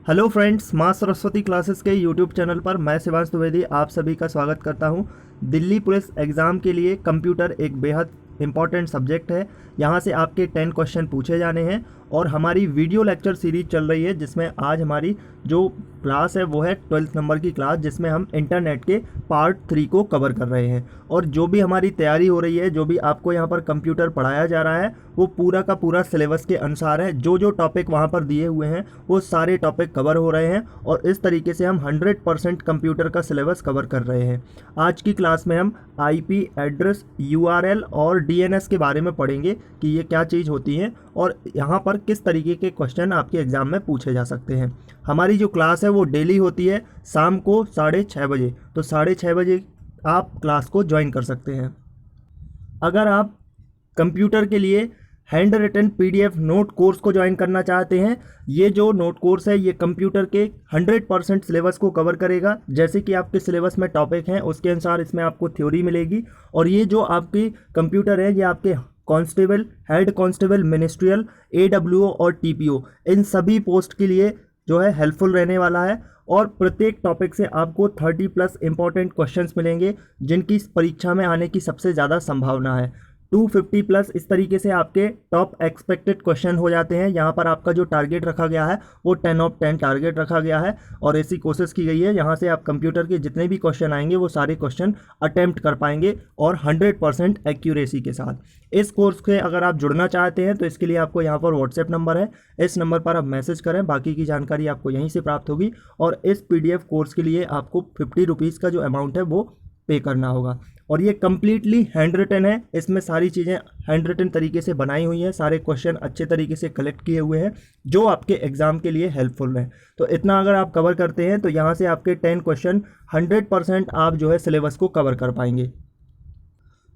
Hello friends, माँ Saraswati classes के YouTube channel पर मैं शिवांश द्विवेदी आप सभी का स्वागत करता हूँ। दिल्ली पुलिस एग्ज़ाम के लिए कंप्यूटर एक बेहद इंपॉर्टेंट सब्जेक्ट है। यहाँ से आपके 10 क्वेश्चन पूछे जाने हैं और हमारी वीडियो लेक्चर सीरीज चल रही है, जिसमें आज हमारी जो क्लास है वो है 12th नंबर की क्लास, जिसमें हम इंटरनेट के पार्ट 3 को कवर कर रहे हैं। और जो भी हमारी तैयारी हो रही है, जो भी आपको यहाँ पर कंप्यूटर पढ़ाया जा रहा है, वो पूरा का पूरा सिलेबस के अनुसार है। जो जो टॉपिक वहाँ पर दिए हुए हैं वो सारे टॉपिक कवर हो रहे हैं और इस तरीके से हम 100% कंप्यूटर का सिलेबस कवर कर रहे हैं। आज की क्लास में हम IP एड्रेस, URL और DNS के बारे में पढ़ेंगे कि ये क्या चीज़ होती है और यहाँ पर किस तरीके के क्वेश्चन आपके एग्ज़ाम में पूछे जा सकते हैं। हमारी जो क्लास है वो डेली होती है शाम को 6:30 बजे, तो 6:30 बजे आप क्लास को ज्वाइन कर सकते हैं। अगर आप कंप्यूटर के लिए handwritten PDF note course को ज्वाइन करना चाहते हैं, ये जो नोट कोर्स है ये कंप्यूटर के 100% सिलेबस को कवर करेगा। जैसे कि आपके सिलेबस में टॉपिक हैं उसके अनुसार इसमें आपको थ्योरी मिलेगी और ये जो आपकी कंप्यूटर है ये आपके constable, head constable, ministerial, AWO और TPO इन सभी पोस्ट के लिए जो है हेल्पफुल रहने वाला है। और प्रत्येक टॉपिक से आपको 30+ इंपॉर्टेंट क्वेश्चंस मिलेंगे जिनकी परीक्षा में आने की सबसे ज़्यादा संभावना है। 250+ इस तरीके से आपके टॉप एक्सपेक्टेड क्वेश्चन हो जाते हैं। यहाँ पर आपका जो टारगेट रखा गया है वो 10 ऑफ 10 टारगेट रखा गया है और ऐसी कोशिश की गई है यहाँ से आप कंप्यूटर के जितने भी क्वेश्चन आएंगे वो सारे क्वेश्चन अटेम्प्ट कर पाएंगे और 100% एक्यूरेसी के साथ। इस कोर्स से अगर आप जुड़ना चाहते हैं तो इसके लिए आपको यहाँ पर व्हाट्सएप नंबर है, इस नंबर पर आप मैसेज करें, बाकी की जानकारी आपको यहीं से प्राप्त होगी। और इस PDF कोर्स के लिए आपको 50 रुपीज़ का जो अमाउंट है वो पे करना होगा। और ये कम्प्लीटली हैंड रिटन है, इसमें सारी चीज़ें हैंड रिटन तरीके से बनाई हुई हैं, सारे क्वेश्चन अच्छे तरीके से कलेक्ट किए हुए हैं जो आपके एग्ज़ाम के लिए हेल्पफुल हैं। तो इतना अगर आप कवर करते हैं तो यहाँ से आपके 10 क्वेश्चन 100% आप जो है सिलेबस को कवर कर पाएंगे।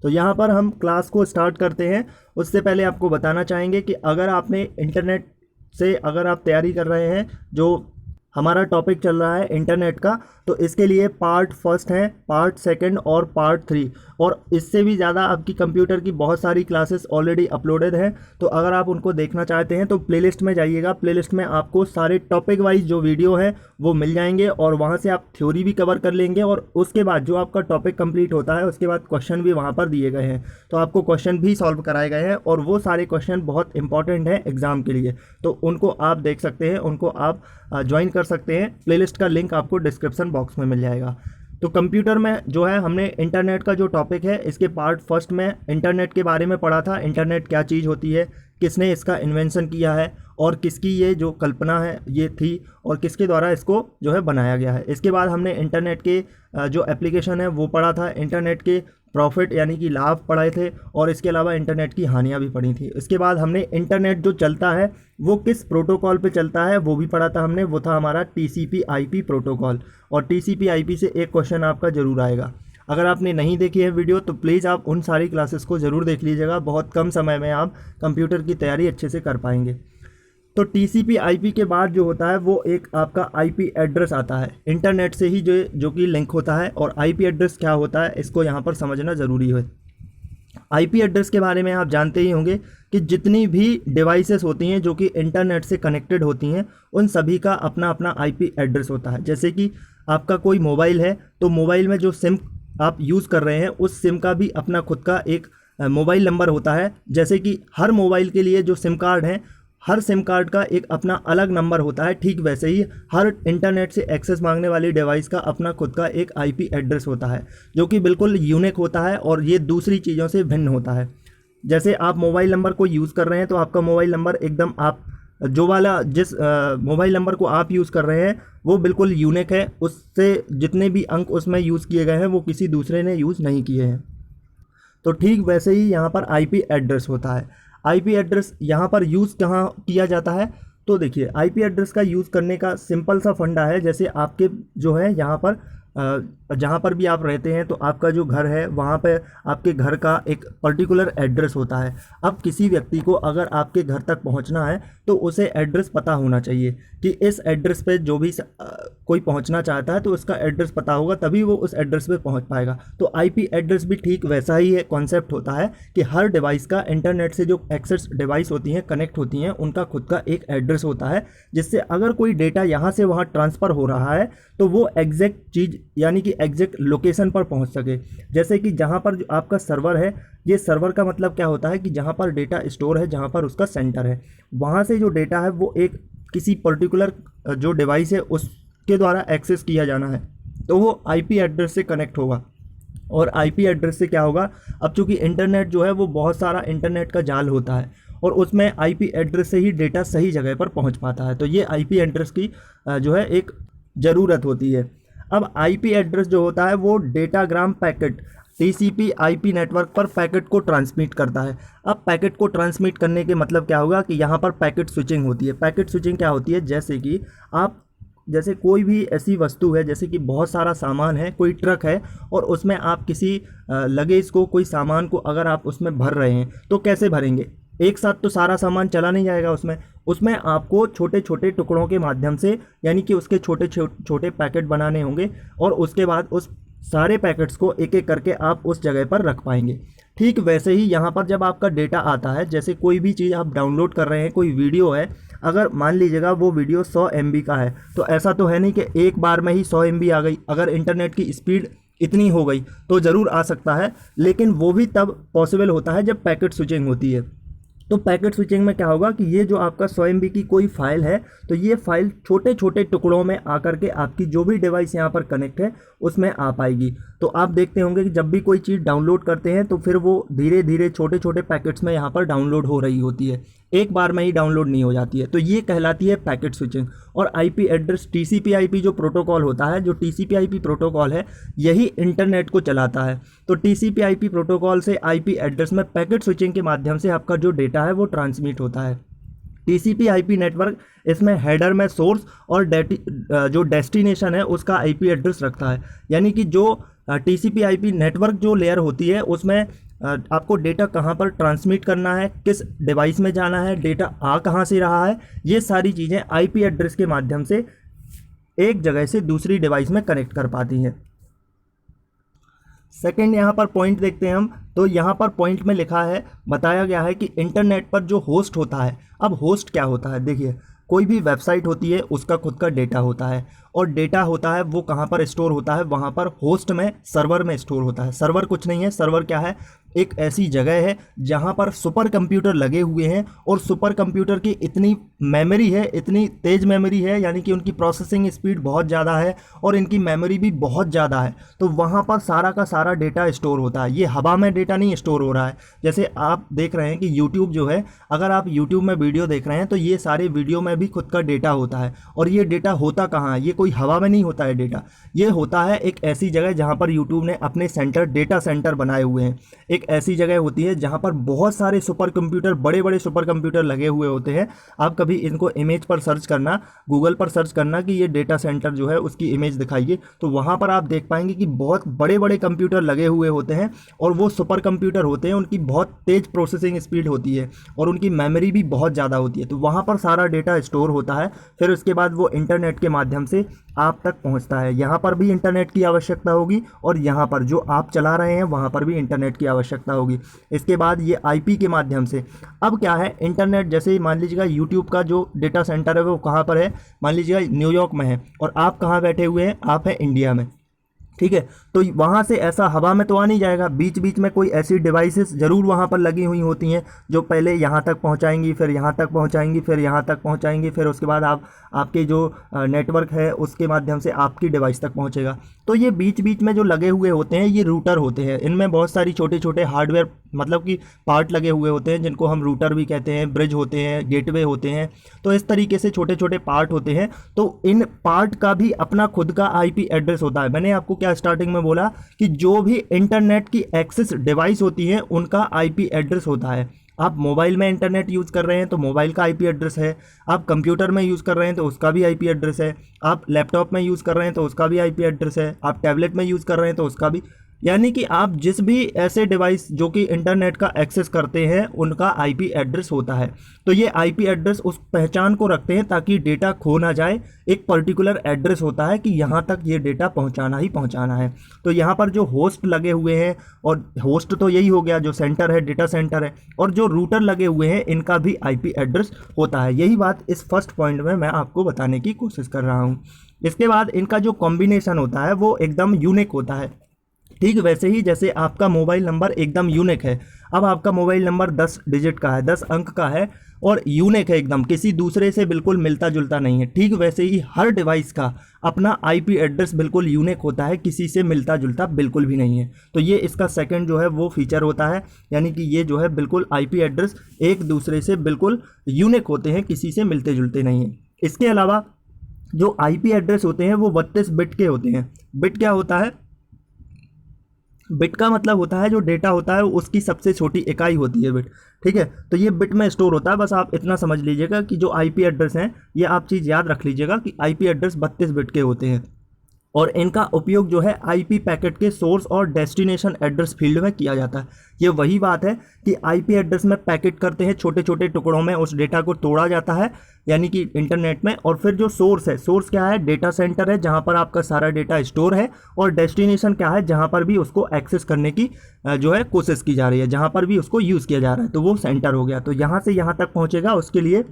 तो यहाँ पर हम क्लास को स्टार्ट करते हैं। उससे पहले आपको बताना चाहेंगे कि अगर आपने इंटरनेट से अगर आप तैयारी कर रहे हैं, जो हमारा टॉपिक चल रहा है इंटरनेट का, तो इसके लिए पार्ट 1 है, पार्ट 2 और पार्ट 3 और इससे भी ज़्यादा आपकी कंप्यूटर की बहुत सारी क्लासेस ऑलरेडी अपलोडेड हैं। तो अगर आप उनको देखना चाहते हैं तो प्लेलिस्ट में जाइएगा। प्लेलिस्ट में आपको सारे टॉपिक वाइज जो वीडियो हैं वो मिल जाएंगे और वहाँ से आप थ्योरी भी कवर कर लेंगे और उसके बाद जो आपका टॉपिक कंप्लीट होता है उसके बाद क्वेश्चन भी वहाँ पर दिए गए हैं, तो आपको क्वेश्चन भी सॉल्व कराए गए हैं और वो सारे क्वेश्चन बहुत इंपॉर्टेंट हैं एग्ज़ाम के लिए। तो उनको आप देख सकते हैं, उनको आप ज्वाइन कर सकते हैं। प्लेलिस्ट का लिंक आपको डिस्क्रिप्शन बॉक्स में मिल जाएगा। तो कंप्यूटर में जो है हमने इंटरनेट का जो टॉपिक है इसके पार्ट 1 में इंटरनेट के बारे में पढ़ा था। इंटरनेट क्या चीज़ होती है, किसने इसका इन्वेंशन किया है और किसकी ये जो कल्पना है ये थी और किसके द्वारा इसको जो है बनाया गया है। इसके बाद हमने इंटरनेट के जो एप्लीकेशन है वो पढ़ा था, इंटरनेट के प्रॉफिट यानी कि लाभ पढ़ाए थे और इसके अलावा इंटरनेट की हानियां भी पढ़ी थी। इसके बाद हमने इंटरनेट जो चलता है वो किस प्रोटोकॉल पे चलता है वो भी पढ़ा था हमने, वो था हमारा TCP/IP प्रोटोकॉल। और TCP/IP से एक क्वेश्चन आपका ज़रूर आएगा। अगर आपने नहीं देखी है वीडियो तो प्लीज़ आप उन सारी क्लासेस को ज़रूर देख लीजिएगा, बहुत कम समय में आप कंप्यूटर की तैयारी अच्छे से कर पाएंगे। तो TCP/IP के बाद जो होता है वो एक आपका IP एड्रेस आता है, इंटरनेट से ही जो कि लिंक होता है। और IP एड्रेस क्या होता है इसको यहाँ पर समझना ज़रूरी है। IP एड्रेस के बारे में आप जानते ही होंगे कि जितनी भी डिवाइसेस होती हैं जो कि इंटरनेट से कनेक्टेड होती हैं उन सभी का अपना अपना IP एड्रेस होता है। जैसे कि आपका कोई मोबाइल है तो मोबाइल में जो सिम आप यूज़ कर रहे हैं उस सिम का भी अपना खुद का एक मोबाइल नंबर होता है। जैसे कि हर मोबाइल के लिए जो सिम कार्ड हैं, हर सिम कार्ड का एक अपना अलग नंबर होता है, ठीक वैसे ही हर इंटरनेट से एक्सेस मांगने वाली डिवाइस का अपना खुद का एक IP एड्रेस होता है जो कि बिल्कुल यूनिक होता है और ये दूसरी चीज़ों से भिन्न होता है। जैसे आप मोबाइल नंबर को यूज़ कर रहे हैं तो आपका मोबाइल नंबर एकदम आप जो वाला जिस मोबाइल नंबर को आप यूज़ कर रहे हैं वो बिल्कुल यूनिक है, उससे जितने भी अंक उसमें यूज़ किए गए हैं वो किसी दूसरे ने यूज़ नहीं किए हैं। तो ठीक वैसे ही यहाँ पर IP एड्रेस होता है। IP एड्रेस यहाँ पर यूज़ कहाँ किया जाता है, तो देखिए IP एड्रेस का यूज़ करने का सिंपल सा फंडा है। जैसे आपके जो है यहाँ पर जहाँ पर भी आप रहते हैं तो आपका जो घर है वहाँ पे आपके घर का एक पर्टिकुलर एड्रेस होता है। अब किसी व्यक्ति को अगर आपके घर तक पहुँचना है तो उसे एड्रेस पता होना चाहिए कि इस एड्रेस पे जो भी कोई पहुँचना चाहता है तो उसका एड्रेस पता होगा, तभी वो उस एड्रेस पे पहुँच पाएगा। तो आईपी एड्रेस भी ठीक वैसा ही है, कॉन्सेप्ट होता है कि हर डिवाइस का इंटरनेट से जो एक्सेस डिवाइस होती हैं, कनेक्ट होती हैं, उनका खुद का एक एड्रेस होता है, जिससे अगर कोई डेटा यहाँ से वहाँ ट्रांसफ़र हो रहा है तो वो एग्जैक्ट चीज़ यानी कि एग्जैक्ट लोकेशन पर पहुँच सके। जैसे कि जहाँ पर जो आपका सर्वर है, ये सर्वर का मतलब क्या होता है कि जहाँ पर डेटा स्टोर है, जहाँ पर उसका सेंटर है, वहाँ से जो डेटा है वो एक किसी पर्टिकुलर जो डिवाइस है उसके द्वारा एक्सेस किया जाना है, तो वो आईपी एड्रेस से कनेक्ट होगा। और आईपी एड्रेस से क्या होगा, अब चूंकि इंटरनेट जो है वो बहुत सारा इंटरनेट का जाल होता है और उसमें आईपी एड्रेस से ही डेटा सही जगह पर पहुंच पाता है। तो ये आईपी एड्रेस की जो है एक ज़रूरत होती है। अब आईपी एड्रेस जो होता है वो datagram packet TCP IP network पर पैकेट को ट्रांसमिट करता है। अब पैकेट को ट्रांसमिट करने के मतलब क्या होगा कि यहाँ पर पैकेट स्विचिंग होती है। पैकेट स्विचिंग क्या होती है, जैसे कि आप जैसे कोई भी ऐसी वस्तु है, जैसे कि बहुत सारा सामान है, कोई ट्रक है और उसमें आप किसी लगेज को, कोई सामान को अगर आप उसमें भर रहे हैं तो कैसे भरेंगे, एक साथ तो सारा सामान चला नहीं जाएगा उसमें आपको छोटे छोटे टुकड़ों के माध्यम से यानी कि उसके छोटे छोटे पैकेट बनाने होंगे और उसके बाद उस सारे पैकेट्स को एक एक करके आप उस जगह पर रख पाएंगे। ठीक वैसे ही यहाँ पर जब आपका डेटा आता है, जैसे कोई भी चीज़ आप डाउनलोड कर रहे हैं, कोई वीडियो है, अगर मान लीजिएगा वो वीडियो 100 MB का है, तो ऐसा तो है नहीं कि एक बार में ही 100 MB आ गई। अगर इंटरनेट की स्पीड इतनी हो गई तो ज़रूर आ सकता है, लेकिन वो भी तब पॉसिबल होता है जब पैकेट स्विचिंग होती है। तो पैकेट स्विचिंग में क्या होगा कि ये जो आपका 100 MB की कोई फाइल है, तो ये फाइल छोटे छोटे टुकड़ों में आकर के आपकी जो भी डिवाइस यहाँ पर कनेक्ट है उसमें आ पाएगी। तो आप देखते होंगे कि जब भी कोई चीज़ डाउनलोड करते हैं तो फिर वो धीरे धीरे छोटे छोटे पैकेट्स में यहाँ पर डाउनलोड हो रही होती है, एक बार में ही डाउनलोड नहीं हो जाती है। तो ये कहलाती है पैकेट स्विचिंग। और आईपी एड्रेस टीसीपी आईपी जो प्रोटोकॉल होता है, जो टीसीपी आईपी प्रोटोकॉल है, यही इंटरनेट को चलाता है। तो टीसीपी आईपी प्रोटोकॉल से आईपी एड्रेस में पैकेट स्विचिंग के माध्यम से आपका जो डेटा है वो ट्रांसमिट होता है। टीसीपी आईपी नेटवर्क इसमें हेडर में सोर्स और जो डेस्टिनेशन है उसका आईपी एड्रेस रखता है। यानी कि जो टीसीपी आईपी नेटवर्क जो लेयर होती है उसमें आपको डेटा कहाँ पर ट्रांसमिट करना है, किस डिवाइस में जाना है, डेटा आ कहाँ से रहा है, ये सारी चीज़ें आईपी एड्रेस के माध्यम से एक जगह से दूसरी डिवाइस में कनेक्ट कर पाती हैं। सेकंड यहाँ पर पॉइंट देखते हैं हम, तो यहाँ पर पॉइंट में लिखा है, बताया गया है कि इंटरनेट पर जो होस्ट होता है। अब होस्ट क्या होता है, देखिए कोई भी वेबसाइट होती है उसका खुद का डेटा होता है और डेटा होता है वो कहाँ पर स्टोर होता है, वहाँ पर होस्ट में, सर्वर में स्टोर होता है। सर्वर कुछ नहीं है, सर्वर क्या है, एक ऐसी जगह है जहाँ पर सुपर कंप्यूटर लगे हुए हैं और सुपर कंप्यूटर की इतनी मेमोरी है, इतनी तेज़ मेमोरी है, यानी कि उनकी प्रोसेसिंग स्पीड बहुत ज़्यादा है और इनकी मेमोरी भी बहुत ज़्यादा है। तो वहाँ पर सारा का सारा डेटा स्टोर होता है। ये हवा में डेटा नहीं स्टोर हो रहा है। जैसे आप देख रहे हैं कि यूट्यूब जो है, अगर आप यूट्यूब में वीडियो देख रहे हैं तो ये सारे वीडियो में भी खुद का डेटा होता है। और ये डेटा होता कहाँ है, ये कोई हवा में नहीं होता है डेटा, ये होता है एक ऐसी जगह जहाँ पर यूट्यूब ने अपने सेंटर, डेटा सेंटर बनाए हुए हैं। एक ऐसी जगह होती है जहाँ पर बहुत सारे सुपर कंप्यूटर, बड़े बड़े सुपर कंप्यूटर लगे हुए होते हैं। आप कभी इनको इमेज पर सर्च करना, गूगल पर सर्च करना कि ये डेटा सेंटर जो है उसकी इमेज दिखाइए, तो वहाँ पर आप देख पाएंगे कि बहुत बड़े बड़े कंप्यूटर लगे हुए होते हैं और वो सुपर कंप्यूटर होते हैं। उनकी बहुत तेज़ प्रोसेसिंग स्पीड होती है और उनकी मेमोरी भी बहुत ज़्यादा होती है। तो वहाँ पर सारा डेटा स्टोर होता है, फिर उसके बाद वो इंटरनेट के माध्यम से आप तक पहुँचता है। यहाँ पर भी इंटरनेट की आवश्यकता होगी और यहाँ पर जो आप चला रहे हैं वहाँ पर भी इंटरनेट की आवश्यकता होगी। इसके बाद ये आईपी के माध्यम से, अब क्या है, इंटरनेट जैसे मान लीजिएगा यूट्यूब का जो डेटा सेंटर है वो कहाँ पर है, मान लीजिएगा न्यूयॉर्क में है और आप कहाँ बैठे हुए हैं, आप हैं इंडिया में, ठीक है। तो वहाँ से ऐसा हवा में तो आ नहीं जाएगा, बीच बीच में कोई ऐसी डिवाइसेस ज़रूर वहाँ पर लगी हुई होती हैं जो पहले यहाँ तक पहुँचाएंगी, फिर यहाँ तक पहुँचाएंगी, फिर यहाँ तक पहुँचाएंगी, फिर उसके बाद आपके जो नेटवर्क है उसके माध्यम से आपकी डिवाइस तक पहुँचेगा। तो ये बीच बीच में जो लगे हुए होते हैं ये रूटर होते हैं। इनमें बहुत सारी छोटे छोटे हार्डवेयर मतलब कि पार्ट लगे हुए होते हैं जिनको हम रूटर भी कहते हैं, ब्रिज होते हैं, गेटवे होते हैं। तो इस तरीके से छोटे छोटे पार्ट होते हैं। तो इन पार्ट का भी अपना खुद का आईपी एड्रेस होता है। मैंने आपको क्या स्टार्टिंग में बोला कि जो भी इंटरनेट की एक्सेस डिवाइस होती है उनका आईपी एड्रेस होता है। आप मोबाइल में इंटरनेट यूज़ कर रहे हैं तो मोबाइल का आईपी एड्रेस है, आप कंप्यूटर में यूज़ कर रहे हैं तो उसका भी आईपी एड्रेस है, आप लैपटॉप में यूज़ कर रहे हैं तो उसका भी आईपी एड्रेस है, आप टैबलेट में यूज़ कर रहे हैं तो उसका भी, यानी कि आप जिस भी ऐसे डिवाइस जो कि इंटरनेट का एक्सेस करते हैं उनका आईपी एड्रेस होता है। तो ये आईपी एड्रेस उस पहचान को रखते हैं ताकि डेटा खो ना जाए। एक पर्टिकुलर एड्रेस होता है कि यहाँ तक ये डेटा पहुँचाना ही पहुँचाना है। तो यहाँ पर जो होस्ट लगे हुए हैं, और होस्ट तो यही हो गया जो सेंटर है, डेटा सेंटर है, और जो रूटर लगे हुए हैं इनका भी आईपी एड्रेस होता है। यही बात इस फर्स्ट पॉइंट में मैं आपको बताने की कोशिश कर रहा हूँ। इसके बाद इनका जो कॉम्बिनेशन होता है वो एकदम यूनिक होता है। ठीक वैसे ही जैसे आपका मोबाइल नंबर एकदम यूनिक है, अब आपका मोबाइल नंबर 10 डिजिट का है, 10 अंक का है और यूनिक है एकदम, किसी दूसरे से बिल्कुल मिलता जुलता नहीं है। ठीक वैसे ही हर डिवाइस का अपना आईपी एड्रेस बिल्कुल यूनिक होता है, किसी से मिलता जुलता बिल्कुल भी नहीं है। तो ये इसका सेकंड जो है वो फीचर होता है, यानी कि ये जो है बिल्कुल आईपी एड्रेस एक दूसरे से बिल्कुल यूनिक होते हैं, किसी से मिलते जुलते नहीं हैं। इसके अलावा जो आईपी एड्रेस होते हैं वो 32 बिट के होते हैं। बिट क्या होता है? बिट का मतलब होता है जो डेटा होता है उसकी सबसे छोटी इकाई होती है बिट। ठीक है, तो ये बिट में स्टोर होता है। बस आप इतना समझ लीजिएगा कि जो आईपी एड्रेस हैं, ये आप चीज़ याद रख लीजिएगा कि आईपी एड्रेस 32 बिट के होते हैं और इनका उपयोग जो है आईपी पैकेट के सोर्स और डेस्टिनेशन एड्रेस फील्ड में किया जाता है। ये वही बात है कि आईपी एड्रेस में पैकेट करते हैं, छोटे छोटे टुकड़ों में उस डेटा को तोड़ा जाता है यानी कि इंटरनेट में, और फिर जो सोर्स है, सोर्स क्या है? डेटा सेंटर है जहां पर आपका सारा डेटा स्टोर है, और डेस्टिनेशन क्या है? जहां पर भी उसको एक्सेस करने की जो है कोशिश की जा रही है, जहां पर भी उसको यूज़ किया जा रहा है, तो वो सेंटर हो गया। तो यहाँ से यहाँ तक पहुँचेगा, उसके लिए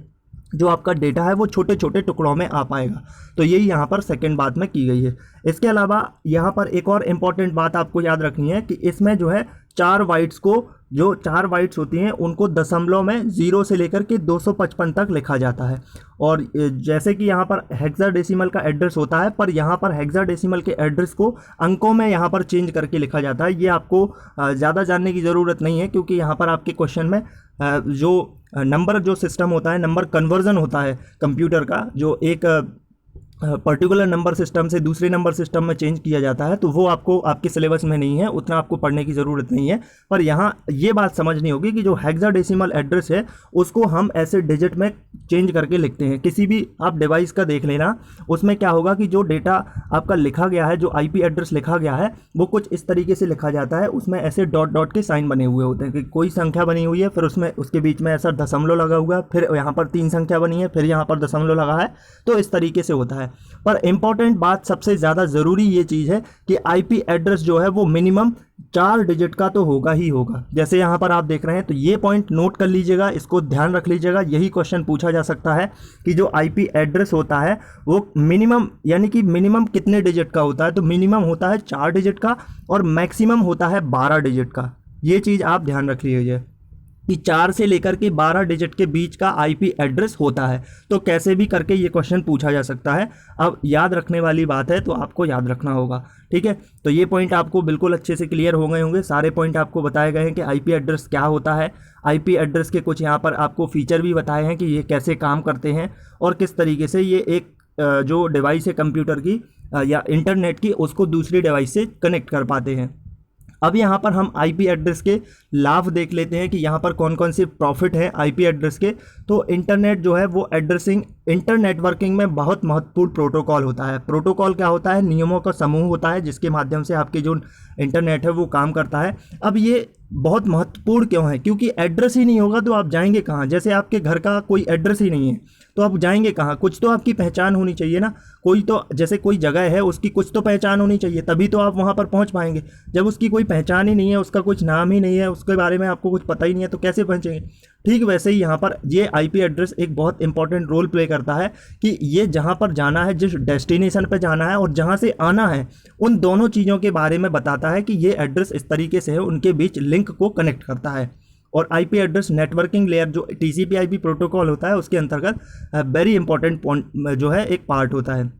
जो आपका डेटा है वो छोटे छोटे टुकड़ों में आ पाएगा। तो यही यहाँ पर सेकंड बात में की गई है। इसके अलावा यहाँ पर एक और इम्पॉर्टेंट बात आपको याद रखनी है कि इसमें जो है 4 बाइट्स को, जो 4 बाइट्स होती हैं उनको दशमलव में 0 से लेकर के 255 तक लिखा जाता है। और जैसे कि यहाँ पर हेक्साडेसिमल का एड्रेस होता है, पर यहाँ पर हेक्साडेसिमल के एड्रेस को अंकों में यहाँ पर चेंज करके लिखा जाता है। ये आपको ज़्यादा जानने की ज़रूरत नहीं है, क्योंकि यहाँ पर आपके क्वेश्चन में जो नंबर जो सिस्टम होता है, नंबर कन्वर्जन होता है कंप्यूटर का, जो एक पर्टिकुलर नंबर सिस्टम से दूसरे नंबर सिस्टम में चेंज किया जाता है, तो वो आपको आपके सिलेबस में नहीं है, उतना आपको पढ़ने की ज़रूरत नहीं है। पर यहाँ ये बात समझनी होगी कि जो हेक्साडेसिमल एड्रेस है उसको हम ऐसे डिजिट में चेंज करके लिखते हैं। किसी भी आप डिवाइस का देख लेना, उसमें क्या होगा कि जो डेटा आपका लिखा गया है, जो आईपी एड्रेस लिखा गया है, वो कुछ इस तरीके से लिखा जाता है। उसमें ऐसे डॉट डॉट के साइन बने हुए होते हैं कि कोई संख्या बनी हुई है, फिर उसमें उसके बीच में ऐसा दशमलव लगा हुआ है, फिर यहाँ पर 3 संख्या बनी है, फिर यहाँ पर दशमलव लगा है, तो इस तरीके से होता है। पर इंपॉर्टेंट बात, सबसे ज़्यादा ज़रूरी ये चीज़ है कि आईपी एड्रेस जो है वो मिनिमम 4 डिजिट का तो होगा ही होगा। जैसे यहाँ पर आप देख रहे हैं, तो ये पॉइंट नोट कर लीजिएगा, इसको ध्यान रख लीजिएगा। यही क्वेश्चन पूछा जा सकता है कि जो आईपी एड्रेस होता है वो मिनिमम, यानी कि मिनिमम कितने डिजिट का होता है? तो मिनिमम होता है 4 डिजिट का और मैक्सिमम होता है 12 डिजिट का। ये चीज़ आप ध्यान रख लीजिए कि 4 से लेकर के 12 डिजिट के बीच का आईपी एड्रेस होता है। तो कैसे भी करके ये क्वेश्चन पूछा जा सकता है। अब याद रखने वाली बात है, तो आपको याद रखना होगा। ठीक है, तो ये पॉइंट आपको बिल्कुल अच्छे से क्लियर हो गए होंगे। सारे पॉइंट आपको बताए गए हैं कि आईपी एड्रेस क्या होता है। आईपी एड्रेस के कुछ यहाँ पर आपको फीचर भी बताए हैं कि ये कैसे काम करते हैं और किस तरीके से ये एक जो डिवाइस है कंप्यूटर की या इंटरनेट की, उसको दूसरी डिवाइस से कनेक्ट कर पाते हैं। अब यहाँ पर हम आईपी एड्रेस के लाभ देख लेते हैं कि यहाँ पर कौन कौन से प्रॉफिट हैं आईपी एड्रेस के। तो इंटरनेट जो है वो एड्रेसिंग, इंटरनेटवर्किंग में बहुत महत्वपूर्ण प्रोटोकॉल होता है। प्रोटोकॉल क्या होता है? नियमों का समूह होता है जिसके माध्यम से आपकी जो इंटरनेट है वो काम करता है। अब ये बहुत महत्वपूर्ण क्यों है? क्योंकि एड्रेस ही नहीं होगा तो आप जाएंगे कहाँ? जैसे आपके घर का कोई एड्रेस ही नहीं है तो आप जाएंगे कहाँ? कुछ तो आपकी पहचान होनी चाहिए ना। कोई तो, जैसे कोई जगह है उसकी कुछ तो पहचान होनी चाहिए, तभी तो आप वहाँ पर पहुँच पाएंगे। जब उसकी कोई पहचान ही नहीं है, उसका कुछ नाम ही नहीं है, उसके बारे में आपको कुछ पता ही नहीं है, तो कैसे पहुँचेंगे? ठीक वैसे ही यहाँ पर ये आईपी एड्रेस एक बहुत इंपॉर्टेंट रोल प्ले करता है कि ये जहाँ पर जाना है, जिस डेस्टिनेशन पर जाना है और जहाँ से आना है, उन दोनों चीज़ों के बारे में बताता है कि ये एड्रेस इस तरीके से है, उनके बीच लिंक को कनेक्ट करता है। और आईपी एड्रेस नेटवर्किंग लेयर जो टीसीपी आईपी प्रोटोकॉल होता है उसके अंतर्गत वेरी इंपॉर्टेंट पॉइंट जो है एक पार्ट होता है।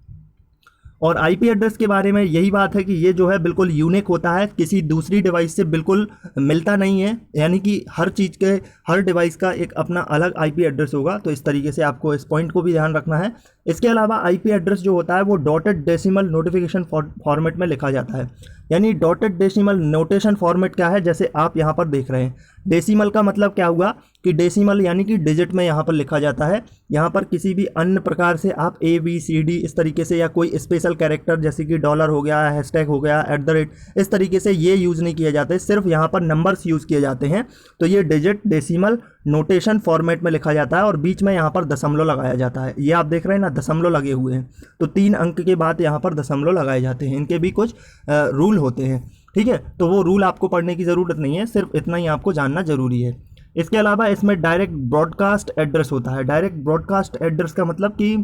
और आईपी एड्रेस के बारे में यही बात है कि ये जो है बिल्कुल यूनिक होता है, किसी दूसरी डिवाइस से बिल्कुल मिलता नहीं है, यानी कि हर चीज़ के, हर डिवाइस का एक अपना अलग आईपी एड्रेस होगा। तो इस तरीके से आपको इस पॉइंट को भी ध्यान रखना है। इसके अलावा आईपी एड्रेस जो होता है वो डॉटेड डेसिमल नोटिफिकेशन फॉर्मेट में लिखा जाता है। यानी डॉटेड डेसिमल नोटेशन फॉर्मेट क्या है? जैसे आप यहाँ पर देख रहे हैं डेसिमल का मतलब क्या हुआ कि डेसिमल यानी कि डिजिट में यहाँ पर लिखा जाता है। यहाँ पर किसी भी अन्य प्रकार से आप ABCD इस तरीके से या कोई स्पेशल कैरेक्टर जैसे कि डॉलर हो गया, हैशटैग हो गया, @ इस तरीके से ये यूज़ नहीं किए जाते, सिर्फ यहाँ पर नंबर्स यूज़ किए जाते हैं। तो ये डिजिट डेसिमल नोटेशन फॉर्मेट में लिखा जाता है और बीच में यहाँ पर दशमलव लगाया जाता है। ये आप देख रहे हैं ना, दशमलव लगे हुए हैं, तो 3 अंक के बाद यहाँ पर दशमलव लगाए जाते हैं। इनके भी कुछ रूल होते हैं, ठीक है। तो वो रूल आपको पढ़ने की ज़रूरत नहीं है, सिर्फ इतना ही आपको जानना ज़रूरी है। इसके अलावा इसमें डायरेक्ट ब्रॉडकास्ट एड्रेस होता है। डायरेक्ट ब्रॉडकास्ट एड्रेस का मतलब कि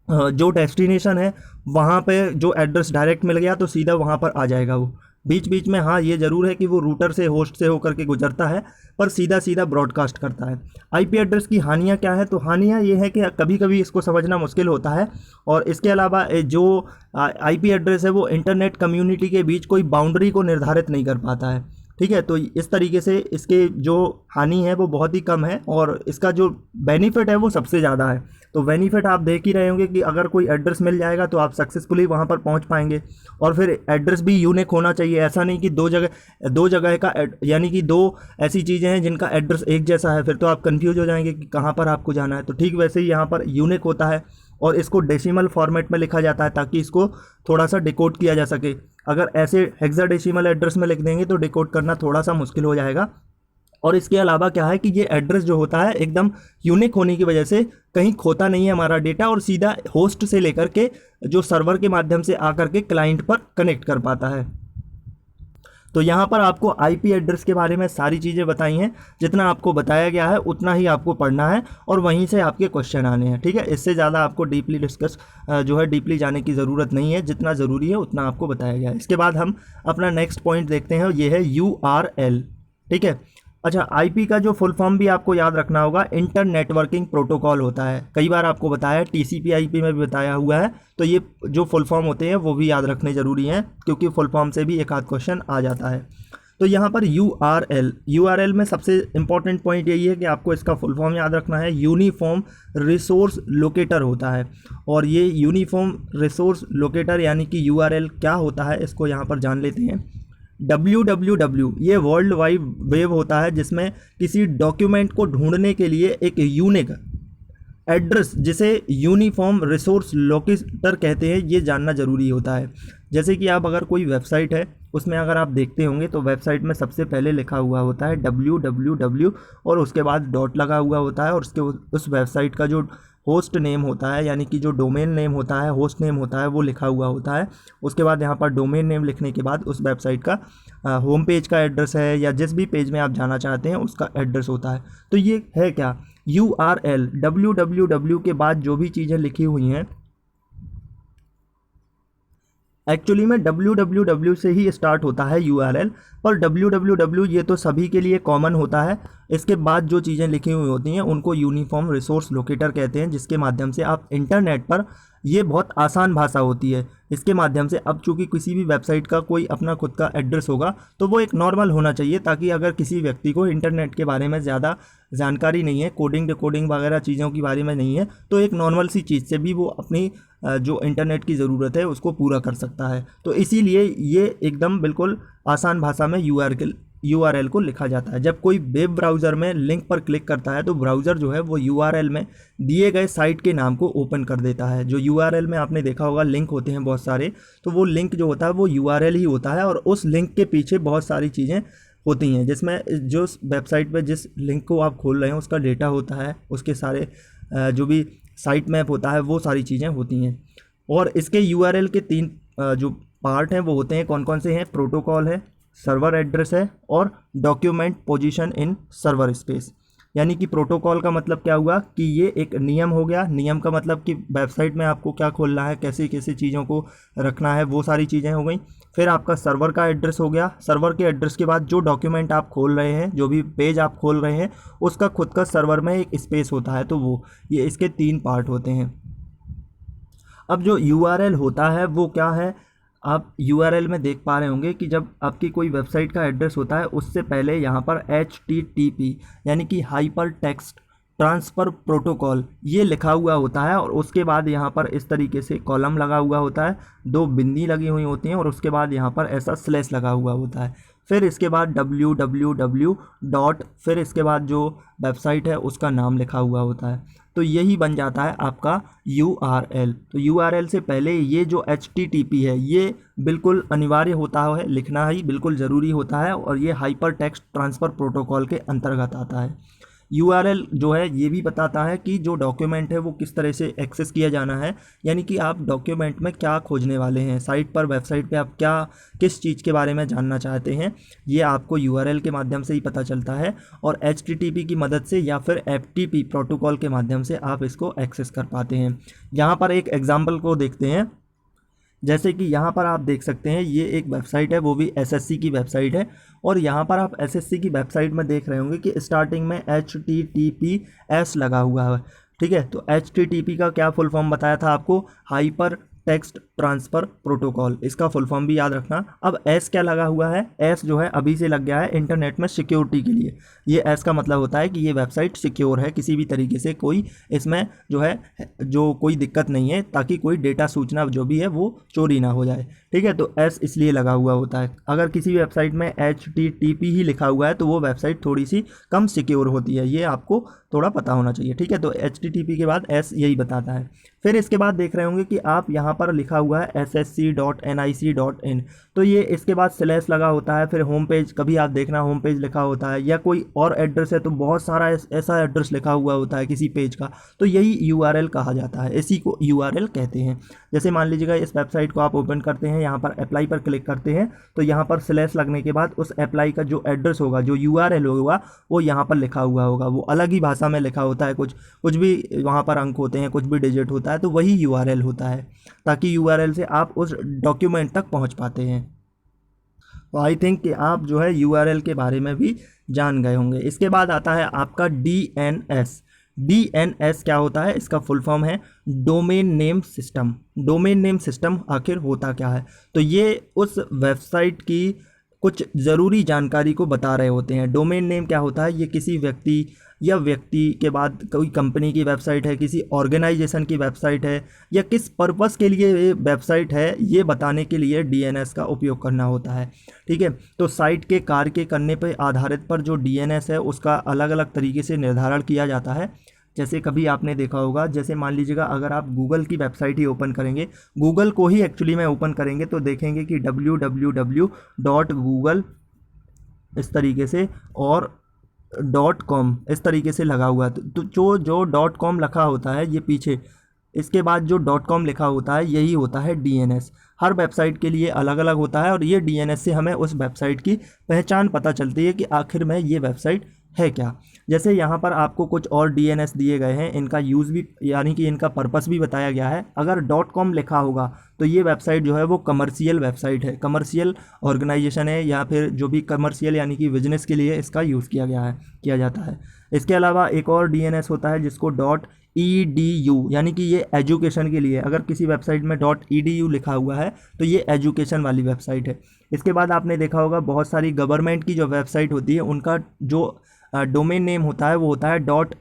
जो डेस्टिनेशन है वहाँ पे जो एड्रेस डायरेक्ट मिल गया तो सीधा वहाँ पर आ जाएगा वो। बीच बीच में हाँ ये ज़रूर है कि वो रूटर से, होस्ट से होकर के गुजरता है, पर सीधा सीधा ब्रॉडकास्ट करता है। आईपी एड्रेस की हानियाँ क्या है? तो हानियाँ ये है कि कभी कभी इसको समझना मुश्किल होता है, और इसके अलावा जो आईपी एड्रेस है वो इंटरनेट कम्युनिटी के बीच कोई बाउंड्री को निर्धारित नहीं कर पाता है, ठीक है। तो इस तरीके से इसके जो हानि है वो बहुत ही कम है और इसका जो बेनिफिट है वो सबसे ज़्यादा है। तो बेनिफिट आप देख ही रहे होंगे कि अगर कोई एड्रेस मिल जाएगा तो आप सक्सेसफुली वहाँ पर पहुँच पाएंगे, और फिर एड्रेस भी यूनिक होना चाहिए। ऐसा नहीं कि दो जगह का यानी कि 2 ऐसी चीज़ें हैं जिनका एड्रेस एक जैसा है, फिर तो आप कंफ्यूज हो जाएंगे कि कहाँ पर आपको जाना है। तो ठीक वैसे ही यहाँ पर यूनिक होता है और इसको डेसिमल फॉर्मेट में लिखा जाता है ताकि इसको थोड़ा सा डिकोड किया जा सके। अगर ऐसे हेक्साडेसिमल एड्रेस में लिख देंगे तो डिकोड करना थोड़ा सा मुश्किल हो जाएगा। और इसके अलावा क्या है कि ये एड्रेस जो होता है एकदम यूनिक होने की वजह से कहीं खोता नहीं है हमारा डेटा, और सीधा होस्ट से लेकर के जो सर्वर के माध्यम से आकर के क्लाइंट पर कनेक्ट कर पाता है। तो यहाँ पर आपको आईपी एड्रेस के बारे में सारी चीज़ें बताई हैं। जितना आपको बताया गया है उतना ही आपको पढ़ना है और वहीं से आपके क्वेश्चन आने हैं, ठीक है। इससे ज़्यादा आपको डीपली डीपली जाने की ज़रूरत नहीं है। जितना ज़रूरी है उतना आपको बताया गया है। इसके बाद हम अपना नेक्स्ट पॉइंट देखते हैं, ये है URL, ठीक है। अच्छा, आईपी का जो फुल फॉर्म भी आपको याद रखना होगा, इंटर नेटवर्किंग प्रोटोकॉल होता है। कई बार आपको बताया, TCP IP में भी बताया हुआ है। तो ये जो फुल फॉर्म होते हैं वो भी याद रखने ज़रूरी हैं, क्योंकि फुल फॉर्म से भी एक आध क्वेश्चन आ जाता है। तो यहाँ पर URL में सबसे इम्पॉर्टेंट पॉइंट यही है कि आपको इसका फुल फॉर्म याद रखना है। यूनिफॉर्म रिसोर्स लोकेटर होता है, और ये यूनिफॉर्म रिसोर्स लोकेटर यानी कि URL क्या होता है इसको यहाँ पर जान लेते हैं। www ये वर्ल्ड वाइड वेब होता है, जिसमें किसी डॉक्यूमेंट को ढूंढने के लिए एक यूनिक एड्रेस जिसे यूनिफॉर्म रिसोर्स लोकेटर कहते हैं, ये जानना ज़रूरी होता है। जैसे कि आप अगर कोई वेबसाइट है उसमें अगर आप देखते होंगे तो वेबसाइट में सबसे पहले लिखा हुआ होता है www और उसके बाद डॉट लगा हुआ होता है, और उसके उस वेबसाइट का जो होस्ट नेम होता है यानी कि जो डोमेन नेम होता है, होस्ट नेम होता है, वो लिखा हुआ होता है। उसके बाद यहाँ पर डोमेन नेम लिखने के बाद उस वेबसाइट का होम पेज का एड्रेस है या जिस भी पेज में आप जाना चाहते हैं उसका एड्रेस होता है। तो ये है क्या, URL। www के बाद जो भी चीज़ें लिखी हुई हैं, एक्चुअली में www से ही स्टार्ट होता है URL, पर www ये तो सभी के लिए कॉमन होता है। इसके बाद जो चीज़ें लिखी हुई होती हैं उनको यूनिफॉर्म रिसोर्स लोकेटर कहते हैं, जिसके माध्यम से आप इंटरनेट पर, ये बहुत आसान भाषा होती है, इसके माध्यम से अब चूँकि किसी भी वेबसाइट का कोई अपना खुद का एड्रेस होगा तो वो एक नॉर्मल होना चाहिए, ताकि अगर किसी व्यक्ति को इंटरनेट के बारे में ज़्यादा जानकारी नहीं है, कोडिंग डिकोडिंग वगैरह चीज़ों के बारे में नहीं है, तो एक नॉर्मल सी चीज़ से भी वो अपनी जो इंटरनेट की ज़रूरत है उसको पूरा कर सकता है। तो इसीलिए ये एकदम बिल्कुल आसान भाषा में URL को लिखा जाता है। जब कोई वेब ब्राउज़र में लिंक पर क्लिक करता है तो ब्राउज़र जो है वो URL में दिए गए साइट के नाम को ओपन कर देता है। जो URL में आपने देखा होगा लिंक होते हैं बहुत सारे, तो वो लिंक जो होता है वो URL ही होता है, और उस लिंक के पीछे बहुत सारी चीज़ें होती हैं, जिसमें जो वेबसाइट पे जिस लिंक को आप खोल रहे हैं उसका डेटा होता है, उसके सारे जो भी साइट मैप होता है वो सारी चीज़ें होती हैं। और इसके URL के 3 जो पार्ट हैं वो होते हैं, कौन कौन से हैं, प्रोटोकॉल है, सर्वर एड्रेस है और document position in server space. यानी कि प्रोटोकॉल का मतलब क्या हुआ कि ये एक नियम हो गया। नियम का मतलब कि वेबसाइट में आपको क्या खोलना है, कैसे कैसे चीज़ों को रखना है, वो सारी चीज़ें हो गई। फिर आपका सर्वर का एड्रेस हो गया। सर्वर के एड्रेस के बाद जो डॉक्यूमेंट आप खोल रहे हैं, जो भी पेज आप खोल रहे हैं, उसका खुद का सर्वर में एक स्पेस होता है, तो वो ये इसके 3 पार्ट होते हैं। अब जो URL होता है वो क्या है, आप URL में देख पा रहे होंगे कि जब आपकी कोई वेबसाइट का एड्रेस होता है उससे पहले यहाँ पर HTTP यानी कि हाइपर टेक्स्ट ट्रांसफ़र प्रोटोकॉल ये लिखा हुआ होता है, और उसके बाद यहाँ पर इस तरीके से कॉलम लगा हुआ होता है, 2 बिंदी लगी हुई होती हैं, और उसके बाद यहाँ पर ऐसा स्लैश लगा हुआ होता है। फिर इसके बाद www डॉट, फिर इसके बाद जो वेबसाइट है उसका नाम लिखा हुआ होता है। तो यही बन जाता है आपका URL। तो URL से पहले ये जो HTTP है ये बिल्कुल अनिवार्य होता है, लिखना ही बिल्कुल ज़रूरी होता है, और ये हाइपर टेक्स्ट ट्रांसफ़र प्रोटोकॉल के अंतर्गत आता है। URL जो है ये भी बताता है कि जो डॉक्यूमेंट है वो किस तरह से एक्सेस किया जाना है, यानी कि आप डॉक्यूमेंट में क्या खोजने वाले हैं, साइट पर, वेबसाइट पे आप क्या किस चीज़ के बारे में जानना चाहते हैं, ये आपको URL के माध्यम से ही पता चलता है। और HTTP की मदद से या फिर FTP प्रोटोकॉल के माध्यम से आप इसको एक्सेस कर पाते हैं। यहाँ पर एक एग्जाम्पल को देखते हैं। जैसे कि यहाँ पर आप देख सकते हैं ये एक वेबसाइट है, वो भी SSC की वेबसाइट है, और यहाँ पर आप SSC की वेबसाइट में देख रहे होंगे कि स्टार्टिंग में HTTPS लगा हुआ है। ठीक है, तो HTTP का क्या फुल फॉर्म बताया था आपको, हाइपर टेक्स्ट ट्रांसफ़र प्रोटोकॉल, इसका फुल फॉर्म भी याद रखना। अब एस क्या लगा हुआ है, एस जो है अभी से लग गया है इंटरनेट में सिक्योरिटी के लिए। ये एस का मतलब होता है कि ये वेबसाइट सिक्योर है, किसी भी तरीके से कोई इसमें जो है जो कोई दिक्कत नहीं है, ताकि कोई डेटा सूचना जो भी है वो चोरी ना हो जाए। ठीक है, तो एस इसलिए लगा हुआ होता है। अगर किसी वेबसाइट में HTTP ही लिखा हुआ है तो वो वेबसाइट थोड़ी सी कम सिक्योर होती है, ये आपको थोड़ा पता होना चाहिए। ठीक है, तो HTTP के बाद एस यही बताता है। फिर इसके बाद देख रहे होंगे कि आप यहाँ पर लिखा हुआ है ssc.nic.in, तो ये इसके बाद स्लैश लगा होता है। फिर होम पेज, कभी आप देखना होम पेज लिखा होता है, या कोई और एड्रेस है तो बहुत सारा ऐसा एड्रेस लिखा हुआ होता है किसी पेज का, तो यही URL कहा जाता है, इसी को URL कहते हैं। जैसे मान लीजिएगा इस वेबसाइट को आप ओपन करते हैं, यहाँ पर अप्लाई पर क्लिक करते हैं, तो यहाँ पर स्लैश लगने के बाद उस अप्लाई का जो एड्रेस होगा, जो URL होगा, वो यहाँ पर लिखा हुआ होगा। वो अलग ही भाषा में लिखा होता है, कुछ भी वहाँ पर अंक होते हैं, कुछ भी डिजिट होता है, तो वही URL होता है, ताकि URL से आप उस डॉक्यूमेंट तक पहुँच पाते हैं। तो आई थिंक कि आप जो है URL के बारे में भी जान गए होंगे। इसके बाद आता है आपका DNS। DNS क्या होता है, इसका फुल फॉर्म है domain name system. Domain name system आखिर होता क्या है, तो ये उस वेबसाइट की कुछ ज़रूरी जानकारी को बता रहे होते हैं। डोमेन नेम क्या होता है, ये किसी व्यक्ति या व्यक्ति के बाद कोई कंपनी की वेबसाइट है, किसी ऑर्गेनाइजेशन की वेबसाइट है, या किस पर्पस के लिए ये वेबसाइट है, ये बताने के लिए DNS का उपयोग करना होता है। ठीक है, तो साइट के कार्य के करने पर आधारित पर जो DNS है उसका अलग अलग तरीके से निर्धारण किया जाता है। जैसे कभी आपने देखा होगा, जैसे मान लीजिएगा अगर आप गूगल की वेबसाइट ही ओपन करेंगे, गूगल को ही एक्चुअली में ओपन करेंगे, तो देखेंगे कि www.google इस तरीके से और .com इस तरीके से लगा हुआ है। तो जो .com लिखा होता है ये पीछे, इसके बाद जो .com लिखा होता है यही होता है DNS। हर वेबसाइट के लिए अलग अलग होता है, और ये DNS से हमें उस वेबसाइट की पहचान पता चलती है कि आखिर में ये वेबसाइट है क्या। जैसे यहाँ पर आपको कुछ और DNS दिए गए हैं, इनका यूज़ भी यानी कि इनका पर्पस भी बताया गया है। अगर .com लिखा होगा तो ये वेबसाइट जो है वो कमर्शियल वेबसाइट है, कमर्शियल ऑर्गेनाइजेशन है, या फिर जो भी कमर्शियल यानी कि बिजनेस के लिए इसका यूज़ किया जाता है। इसके अलावा एक और DNS होता है जिसको .edu, यानी कि ये एजुकेशन के लिए, अगर किसी वेबसाइट में .edu लिखा हुआ है तो ये एजुकेशन वाली वेबसाइट है। इसके बाद आपने देखा होगा बहुत सारी गवर्नमेंट की जो वेबसाइट होती है उनका जो डोमेन नेम होता है वो होता है .gov।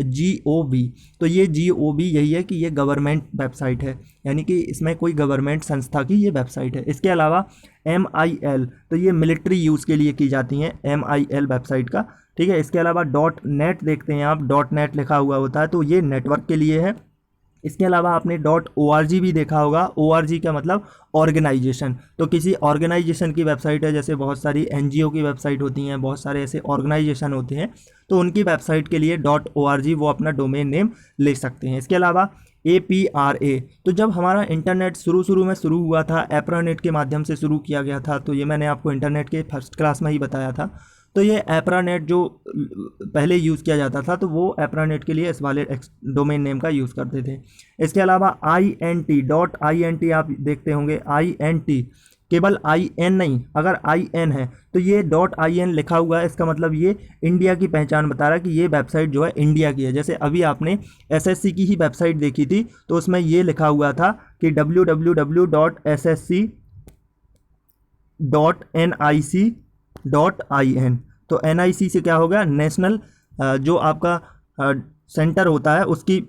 तो ये GOV यही है कि ये गवर्नमेंट वेबसाइट है, यानी कि इसमें कोई गवर्नमेंट संस्था की ये वेबसाइट है। इसके अलावा MIL, तो ये मिलिट्री यूज़ के लिए की जाती हैं, MIL वेबसाइट का। ठीक है, इसके अलावा .net देखते हैं आप, .net लिखा हुआ होता है तो ये नेटवर्क के लिए है। इसके अलावा आपने .org भी देखा होगा। ORG का मतलब ऑर्गेनाइजेशन, तो किसी ऑर्गेनाइजेशन की वेबसाइट है, जैसे बहुत सारी NGO की वेबसाइट होती हैं, बहुत सारे ऐसे ऑर्गेनाइजेशन होते हैं, तो उनकी वेबसाइट के लिए .org वो अपना डोमेन नेम ले सकते हैं। इसके अलावा APRA, तो जब हमारा इंटरनेट शुरू में शुरू हुआ था, एप्रानेट के माध्यम से शुरू किया गया था, तो ये मैंने आपको इंटरनेट के फर्स्ट क्लास में ही बताया था। तो ये एप्रानेट जो पहले यूज़ किया जाता था, तो वो एप्रानेट के लिए इस वाले डोमेन नेम का यूज़ करते थे। इसके अलावा .int आप देखते होंगे, INT केवल IN नहीं, अगर IN है तो ये .in लिखा हुआ है, इसका मतलब ये इंडिया की पहचान बता रहा है कि ये वेबसाइट जो है इंडिया की है। जैसे अभी आपने SSC की ही वेबसाइट देखी थी तो उसमें ये लिखा हुआ था कि www.ssc.nic.in, तो NIC से क्या हो गया, नेशनल जो आपका सेंटर होता है उसकी,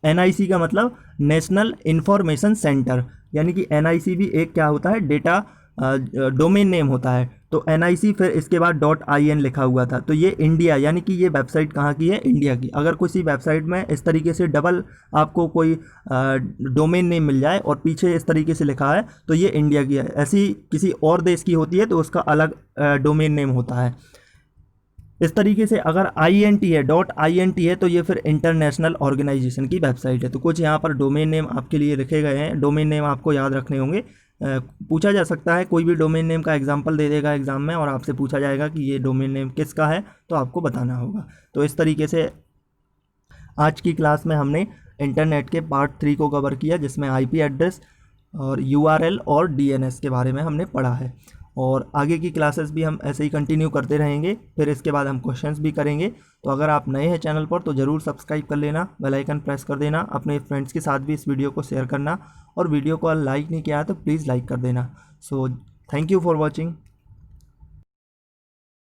NIC का मतलब नेशनल इंफॉर्मेशन सेंटर, यानी कि NIC भी एक क्या होता है, डेटा डोमेन नेम होता है। तो NIC फिर इसके बाद .in लिखा हुआ था, तो ये इंडिया यानी कि ये वेबसाइट कहाँ की है, इंडिया की। अगर किसी वेबसाइट में इस तरीके से डबल आपको कोई डोमेन नेम मिल जाए और पीछे इस तरीके से लिखा है तो ये इंडिया की है। ऐसी किसी और देश की होती है तो उसका अलग डोमेन नेम होता है। इस तरीके से अगर INT है .INT है तो ये फिर इंटरनेशनल ऑर्गेनाइजेशन की वेबसाइट है। तो कुछ यहाँ पर डोमेन नेम आपके लिए लिखे गए हैं, डोमेन नेम आपको याद रखने होंगे। पूछा जा सकता है, कोई भी डोमेन नेम का एग्जांपल दे देगा एग्जाम में और आपसे पूछा जाएगा कि ये डोमेन नेम किसका है, तो आपको बताना होगा। तो इस तरीके से आज की क्लास में हमने इंटरनेट के पार्ट 3 को कवर किया, जिसमें IP एड्रेस और URL और DNS के बारे में हमने पढ़ा है। और आगे की क्लासेस भी हम ऐसे ही कंटिन्यू करते रहेंगे, फिर इसके बाद हम क्वेश्चंस भी करेंगे। तो अगर आप नए हैं चैनल पर तो ज़रूर सब्सक्राइब कर लेना, बेल आइकन प्रेस कर देना, अपने फ्रेंड्स के साथ भी इस वीडियो को शेयर करना, और वीडियो को लाइक नहीं किया है तो प्लीज़ लाइक कर देना। So thank you for watching.